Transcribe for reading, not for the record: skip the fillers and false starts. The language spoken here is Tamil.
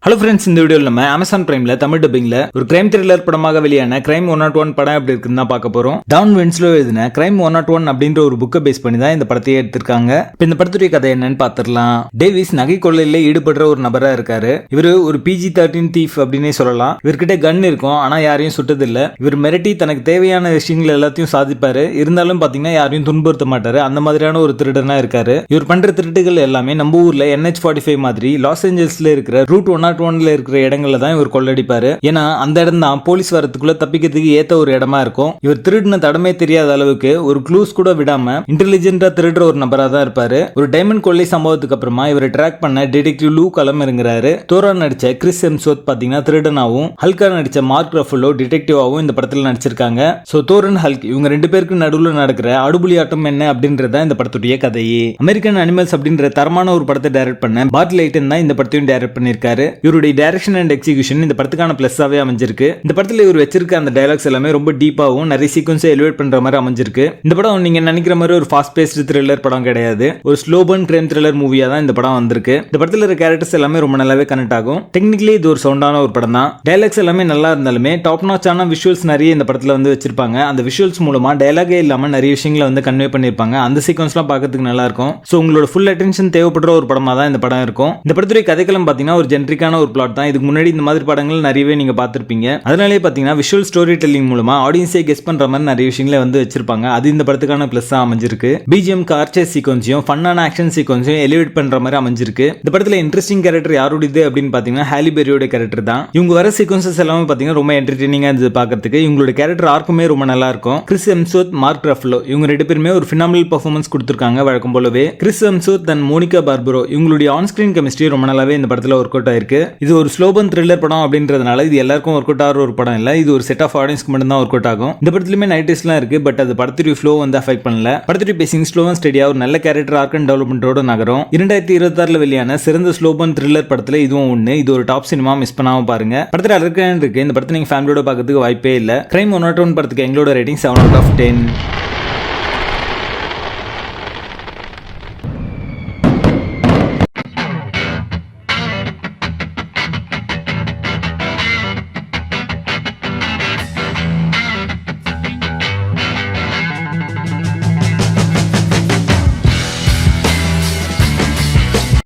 ஹலோ ஃப்ரெண்ட்ஸ், இந்த வீடியோவில் நம்ம அமேசான் பிரைம்ல தமிழ் டப்பிங்ல ஒரு கிரைம் த்ரில்லர் படமாக வெளியான கிரைம் 101 படம் எப்படி இருக்குன்னு தான் பார்க்க போறோம். டான் வின்ஸ்லோ எழுதின கிரைம் 101 அப்படின்ற ஒரு புக்கை பேஸ் பண்ணி தான் இந்த படத்தையே எடுத்திருக்காங்க. இப்போ இந்த படத்துடைய கதை என்னன்னு பார்த்துடலாம். டேவிஸ் நகை கொள்ளையில ஈடுபடுற ஒரு நபரா இருக்காரு. இவரு ஒரு PG-13 தீஃப் அப்படின்னே சொல்லலாம். இவர்கிட்ட கன் இருக்கும், ஆனா யாரையும் சுட்டது இல்ல. இவர் மிரட்டி தனக்கு தேவையான விஷயங்கள் எல்லாத்தையும் சாதிப்பாரு. இருந்தாலும் பாத்தீங்கன்னா யாரையும் துன்புறுத்த மாட்டாரு. அந்த மாதிரியான ஒரு திருடனா இருக்காரு. இவர் பண்ற திருட்டுகள் எல்லாமே நம்ம ஊர்ல NH-45 மாதிரி லாஸ் ஏஞ்சல்ஸ்ல இருக்கிற ரூட் 101ல இருக்கிற இடங்கள்ல தான் இவர் கொள்ளடிப்பாரு. ஏன்னா அந்த இடம் தான் போலீஸ் வரத்துக்குள்ள தப்பிக்கிறதுக்கு ஏத்த ஒரு இடமா இருக்கும். இவர் திருடின தடமே தெரியாத அளவுக்கு ஒரு க்ளூஸ் கூட விடாம இன்டெலிஜென்ட்டா திருடுற ஒரு நபரா தான் இருப்பாரு. ஒரு டைமண்ட் கொள்ளை சம்பவத்துக்கு அப்புறமா இவரை ட்ராக் பண்ண டிடெக்டிவ் லூ களமிறங்குறாரு. தோரா நடிச்ச கிறிஸ் ஹெம்ஸ்வொர்த் பாத்தீங்கன்னா திருடனாவும், ஹல்கா நடிச்ச மார்க் ரஃபலோ டிடெக்டிவாவும் இந்த படத்துல நடிச்சிருக்காங்க. சோ தோரன் ஹல்க் இவங்க ரெண்டு பேருக்கு நடுவுல நடக்கிற அடுபுலி ஆட்டம் என்ன அப்படின்றத இந்த படத்துடைய கதையே. அமெரிக்கன் அனிமல்ஸ் அப்படின்ற தரமான ஒரு படத்தை டைரக்ட் பண்ண பார்ட் லைட்டன் தான் இந்த படத்தையும் டைரக்ட் பண்ணிருக்காரு. இவருடைய டைரக்ஷன் அண்ட் எக்ஸிகியூஷன் இந்த படத்துக்கான பிளஸ்ஸாவே அமைஞ்சிருக்கு. இந்த படத்துல இவர் வச்சிருக்க அந்த டயலாக்ஸ் எல்லாமே ரொம்ப டீப்பாவும் நிறைய சீக்வன்ஸை எலிவேட் பண்ற மாதிரி அமைஞ்சிருக்கு. இந்த படம் நீங்க நினைக்கிற மாதிரி ஒரு ஃபாஸ்ட் பேஸ்ட் த்ரில்லர் படம் கிடையாது. ஒரு ஸ்லோ பர்ன் கிரைம் த்ரில்லர் மூவியா தான் இந்த படம் வந்திருக்கு. இந்த படத்துல இருக்க கேரக்டர்ஸ் எல்லாமே ரொம்ப நல்லாவே கனெக்ட் ஆகும். டெக்னிக்கலி இது ஒரு சவுண்டான ஒரு படம் தான். டயலாக்ஸ் எல்லாமே நல்லா இருந்தாலுமே டாப் நாச்சான விஷுவல்ஸ் நிறைய இந்த படத்துல வந்து வச்சிருப்பாங்க. அந்த விஷுவல்ஸ் மூலமா டயலாகே இல்லாம நிறைய விஷயங்களை வந்து கன்வே பண்ணிருப்பாங்க. அந்த சீக்வன்ஸ்லாம் பார்க்கிறதுக்கு நல்லா இருக்கும். ஸோ உங்களோட ஃபுல் அட்டென்ஷன் தேவைப்படுற ஒரு படமா தான் இந்த படம் இருக்கும். இந்த படத்துடைய கதைக்களம் பாத்தீங்கன்னா ஒரு ஜென்ரிக்கான ஒரு பிளாட் தான். இதுக்கு முன்னாடி இந்த மாதிரி படங்கள் நிறையவே நீங்க பார்த்திருப்பீங்க. அதனாலே பாத்தீங்கன்னா விஷுவல் ஸ்டோரி டெல்லிங் மூலமா ஆடியன்ஸை கெஸ் பண்ற மாதிரி நிறைய விஷயங்களை வந்து வச்சிருப்பாங்க. அது இந்த படத்துக்கான பிளஸ்ஸா அமைஞ்சிருக்கு. BGM கார்ச்சேஸ் சீக்வன்ஸையும் ஃபன்னான ஆக்ஷன் சீக்வன்ஸையும் எலிவேட் பண்ற மாதிரி அமைஞ்சிருக்கு. இந்த படத்துல இன்ட்ரெஸ்டிங் கேரக்டர் யாருடையது அப்படின்னு பாத்தீங்கன்னா ஹாலி பெரியோட கேரக்டர் தான். இவங்க வர சீக்வன்சஸ் எல்லாமே பாத்தீங்கன்னா ரொம்ப என்டர்டெய்னிங்கா இருந்தது பார்க்கிறதுக்கு. இவங்களோட கேரக்டர் ஆர்க்குமே ரொம்ப நல்லா இருக்கும். கிறிஸ் ஹெம்ஸ்வொர்த், மார்க் ரஃபலோ இவங்க ரெண்டு பேருமே ஒரு ஃபினாமினல் பெர்ஃபார்மன்ஸ் கொடுத்திருக்காங்க வழக்கம் போலவே. Chris Hemsworth and Monica Barbaro இவங்களுடைய ஆன் ஸ்கிரீன் கெமிஸ்ட்ரி ரொம்ப நல்லாவே இந்த படத்துல ஒர்க் அவுட் ஆயிருக்கு. இது ஒரு ஸ்லோ பர்ன் த்ரில்லர் படம் அப்படின்றதுனால இது எல்லாருக்கும் ஒர்க் அவுட் ஆகிற ஒரு படம் இல்ல. இது ஒரு செட் ஆஃப் ஆடியன்ஸ்க்கு மட்டும் தான் ஒர்க் அவுட் ஆகும். இந்த படத்துலயுமே நைட்டிஸ்லாம் இருக்கு, பட் அது படத்துடைய ஃப்ளோ வந்து அஃபெக்ட் பண்ணல. படத்துடைய பேசிங் ஸ்லோ அண்ட் ஸ்டெடியா ஒரு நல்ல கேரக்டர் ஆர்க் அண்ட் டெவலப்மெண்டோட நகரும். 2026 வெளியான சிறந்த ஸ்லோ பர்ன் த்ரில்லர் படத்துல இதுவும் ஒண்ணு. இது ஒரு டாப் சினிமா, மிஸ் பண்ணாம பாருங்க. படத்துல அழகான இருக்கு. இந்த படத்தை நீங்க ஃபேமிலியோட பார்க்கிறதுக்கு வாய்ப்பே இல்ல. கிரைம் 101 படத்துக்கு எங்களோட ரேட்டிங் 7 out of 10.